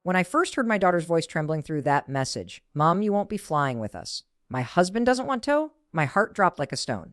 When I first heard my daughter's voice trembling through that message, "Mom, you won't be flying with us. My husband doesn't want to," my heart dropped like a stone.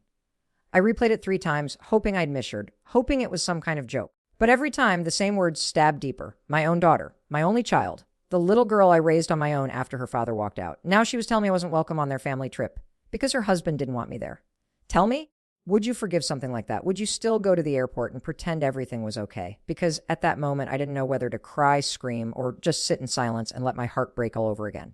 I replayed it 3 times, hoping I'd misheard, hoping it was some kind of joke. But every time, the same words stabbed deeper. My own daughter, my only child, the little girl I raised on my own after her father walked out. Now she was telling me I wasn't welcome on their family trip because her husband didn't want me there. Tell me, would you forgive something like that? Would you still go to the airport and pretend everything was okay? Because at that moment, I didn't know whether to cry, scream, or just sit in silence and let my heart break all over again.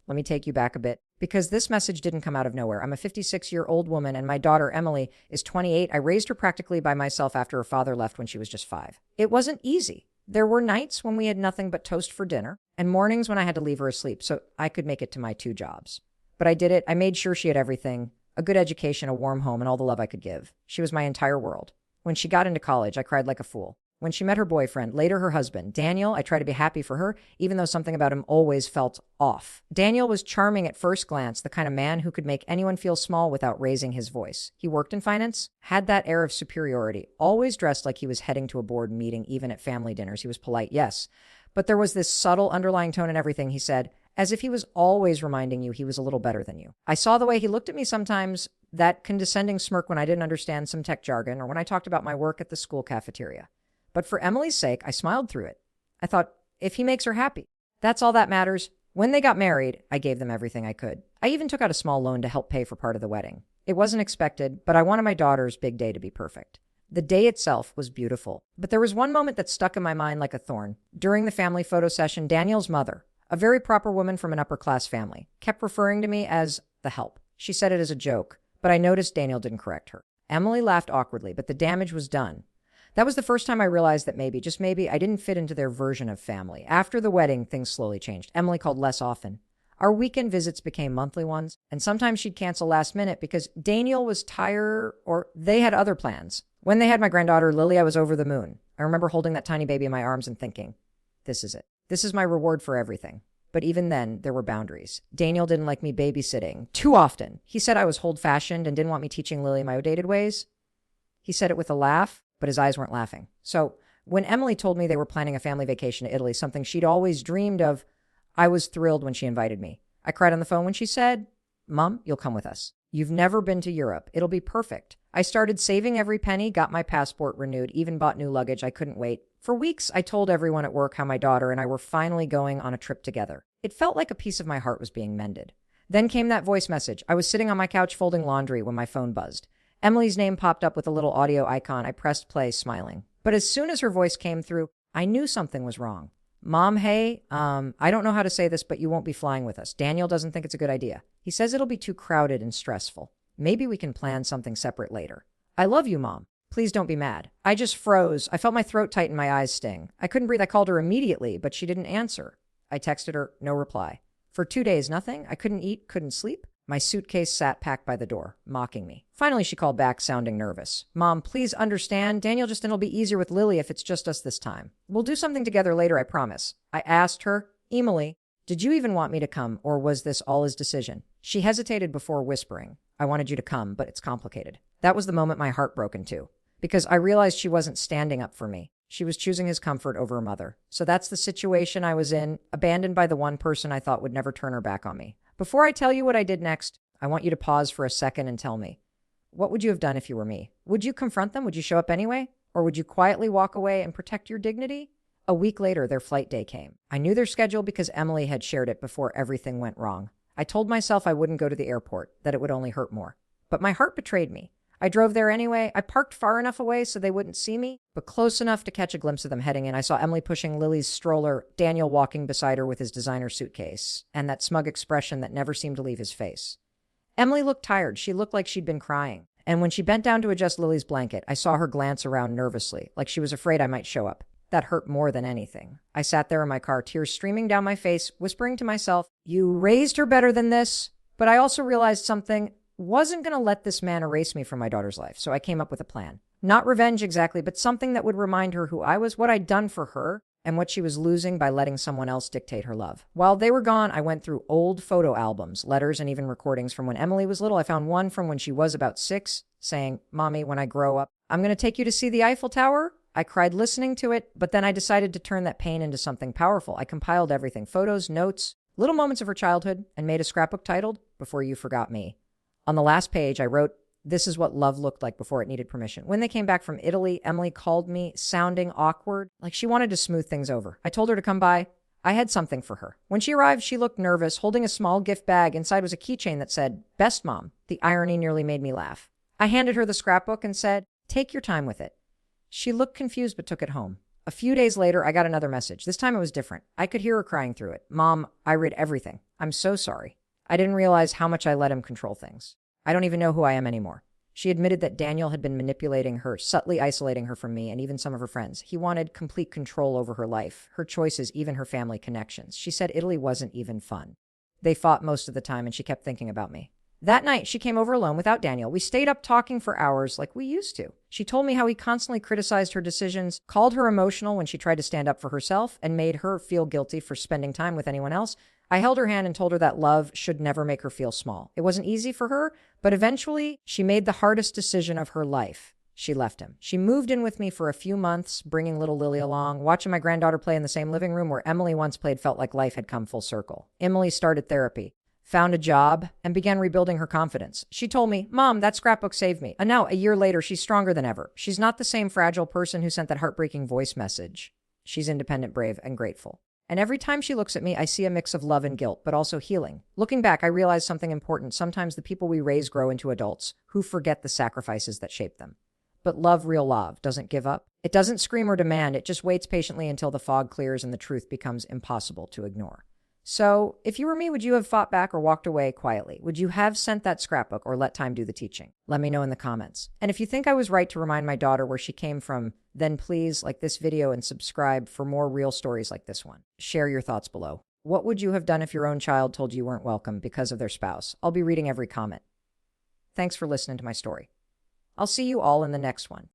Let me take you back a bit, because this message didn't come out of nowhere. I'm a 56-year-old woman, and my daughter, Emily, is 28. I raised her practically by myself after her father left when she was just 5. It wasn't easy. There were nights when we had nothing but toast for dinner, and mornings when I had to leave her asleep so I could make it to my 2 jobs. But I did it. I made sure she had everything: a good education, a warm home, and all the love I could give. She was my entire world. When she got into college, I cried like a fool. When she met her boyfriend, later her husband, Daniel, I tried to be happy for her, even though something about him always felt off. Daniel was charming at first glance, the kind of man who could make anyone feel small without raising his voice. He worked in finance, had that air of superiority, always dressed like he was heading to a board meeting, even at family dinners. He was polite, yes, but there was this subtle underlying tone in everything he said, as if he was always reminding you he was a little better than you. I saw the way he looked at me sometimes, that condescending smirk when I didn't understand some tech jargon or when I talked about my work at the school cafeteria. But for Emily's sake, I smiled through it. I thought, if he makes her happy, that's all that matters. When they got married, I gave them everything I could. I even took out a small loan to help pay for part of the wedding. It wasn't expected, but I wanted my daughter's big day to be perfect. The day itself was beautiful, but there was one moment that stuck in my mind like a thorn. During the family photo session, Daniel's mother, a very proper woman from an upper-class family, kept referring to me as the help. She said it as a joke, but I noticed Daniel didn't correct her. Emily laughed awkwardly, but the damage was done. That was the first time I realized that maybe, just maybe, I didn't fit into their version of family. After the wedding, things slowly changed. Emily called less often. Our weekend visits became monthly ones, and sometimes she'd cancel last minute because Daniel was tired or they had other plans. When they had my granddaughter, Lily, I was over the moon. I remember holding that tiny baby in my arms and thinking, this is it. This is my reward for everything. But even then, there were boundaries. Daniel didn't like me babysitting too often. He said I was old-fashioned and didn't want me teaching Lily my outdated ways. He said it with a laugh, but his eyes weren't laughing. So when Emily told me they were planning a family vacation to Italy, something she'd always dreamed of, I was thrilled when she invited me. I cried on the phone when she said, "Mom, you'll come with us. You've never been to Europe. It'll be perfect." I started saving every penny, got my passport renewed, even bought new luggage. I couldn't wait. For weeks, I told everyone at work how my daughter and I were finally going on a trip together. It felt like a piece of my heart was being mended. Then came that voice message. I was sitting on my couch folding laundry when my phone buzzed. Emily's name popped up with a little audio icon. I pressed play, smiling. But as soon as her voice came through, I knew something was wrong. "Mom, hey, I don't know how to say this, but you won't be flying with us. Daniel doesn't think it's a good idea. He says it'll be too crowded and stressful. Maybe we can plan something separate later. I love you, Mom. Please don't be mad." I just froze. I felt my throat tighten, my eyes sting. I couldn't breathe. I called her immediately, but she didn't answer. I texted her, no reply. For 2 days, nothing. I couldn't eat, couldn't sleep. My suitcase sat packed by the door, mocking me. Finally, she called back, sounding nervous. "Mom, please understand. Daniel just and it'll be easier with Lily if it's just us this time. We'll do something together later, I promise." I asked her, "Emily, did you even want me to come, or was this all his decision?" She hesitated before whispering, "I wanted you to come, but it's complicated." That was the moment my heart broke in two, because I realized she wasn't standing up for me. She was choosing his comfort over her mother. So that's the situation I was in, abandoned by the one person I thought would never turn her back on me. Before I tell you what I did next, I want you to pause for a second and tell me, what would you have done if you were me? Would you confront them? Would you show up anyway? Or would you quietly walk away and protect your dignity? A week later, their flight day came. I knew their schedule because Emily had shared it before everything went wrong. I told myself I wouldn't go to the airport, that it would only hurt more. But my heart betrayed me. I drove there anyway. I parked far enough away so they wouldn't see me, but close enough to catch a glimpse of them heading in. I saw Emily pushing Lily's stroller, Daniel walking beside her with his designer suitcase, and that smug expression that never seemed to leave his face. Emily looked tired. She looked like she'd been crying. And when she bent down to adjust Lily's blanket, I saw her glance around nervously, like she was afraid I might show up. That hurt more than anything. I sat there in my car, tears streaming down my face, whispering to myself, "You raised her better than this." But I also realized something. Wasn't going to let this man erase me from my daughter's life, so I came up with a plan. Not revenge exactly, but something that would remind her who I was, what I'd done for her, and what she was losing by letting someone else dictate her love. While they were gone, I went through old photo albums, letters, and even recordings from when Emily was little. I found one from when she was about 6, saying, "Mommy, when I grow up, I'm going to take you to see the Eiffel Tower." I cried listening to it, but then I decided to turn that pain into something powerful. I compiled everything, photos, notes, little moments of her childhood, and made a scrapbook titled Before You Forgot Me. On the last page, I wrote, "This is what love looked like before it needed permission." When they came back from Italy, Emily called me, sounding awkward, like she wanted to smooth things over. I told her to come by. I had something for her. When she arrived, she looked nervous, holding a small gift bag. Inside was a keychain that said, "Best Mom." The irony nearly made me laugh. I handed her the scrapbook and said, "Take your time with it." She looked confused but took it home. A few days later, I got another message. This time it was different. I could hear her crying through it. "Mom, I read everything. I'm so sorry. I didn't realize how much I let him control things. I don't even know who I am anymore." She admitted that Daniel had been manipulating her, subtly isolating her from me and even some of her friends. He wanted complete control over her life, her choices, even her family connections. She said Italy wasn't even fun. They fought most of the time and she kept thinking about me. That night, she came over alone without Daniel. We stayed up talking for hours like we used to. She told me how he constantly criticized her decisions, called her emotional when she tried to stand up for herself, and made her feel guilty for spending time with anyone else. I held her hand and told her that love should never make her feel small. It wasn't easy for her, but eventually she made the hardest decision of her life. She left him. She moved in with me for a few months, bringing little Lily along. Watching my granddaughter play in the same living room where Emily once played felt like life had come full circle. Emily started therapy, found a job, and began rebuilding her confidence. She told me, "Mom, that scrapbook saved me." And now, a year later, she's stronger than ever. She's not the same fragile person who sent that heartbreaking voice message. She's independent, brave, and grateful. And every time she looks at me, I see a mix of love and guilt, but also healing. Looking back, I realize something important. Sometimes the people we raise grow into adults who forget the sacrifices that shaped them. But love, real love, doesn't give up. It doesn't scream or demand. It just waits patiently until the fog clears and the truth becomes impossible to ignore. So, if you were me, would you have fought back or walked away quietly? Would you have sent that scrapbook or let time do the teaching? Let me know in the comments. And if you think I was right to remind my daughter where she came from, then please like this video and subscribe for more real stories like this one. Share your thoughts below. What would you have done if your own child told you weren't welcome because of their spouse? I'll be reading every comment. Thanks for listening to my story. I'll see you all in the next one.